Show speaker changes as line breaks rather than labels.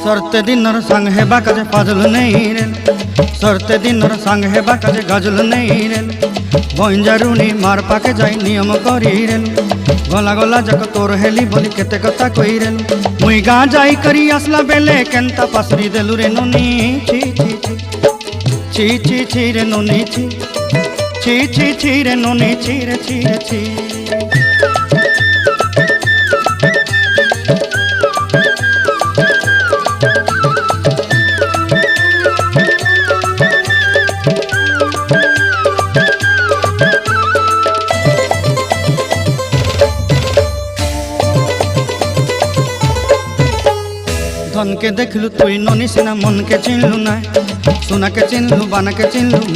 सरते दिनर संग हेबा काजे फाजल नहीं रे, सरते दिनर संग हेबा काजे गजल नहीं रे। बंजारुनी मार पाके जाई नियम करी रे, गला गला जक तोर हेली बोली केते कथा कई रे। मुई गा जाई करी आसला बेले केंता पासरी देलु रे नोनी। छी छी छी छी छी छी रे नोनी छी, छी छी छी रे नोनी छी रे छी रे छी। धन के देखलु तुई नोनी सिना मन के चिन्हलु ना, सोना के चिन्हलु बाना के चिन्हलु।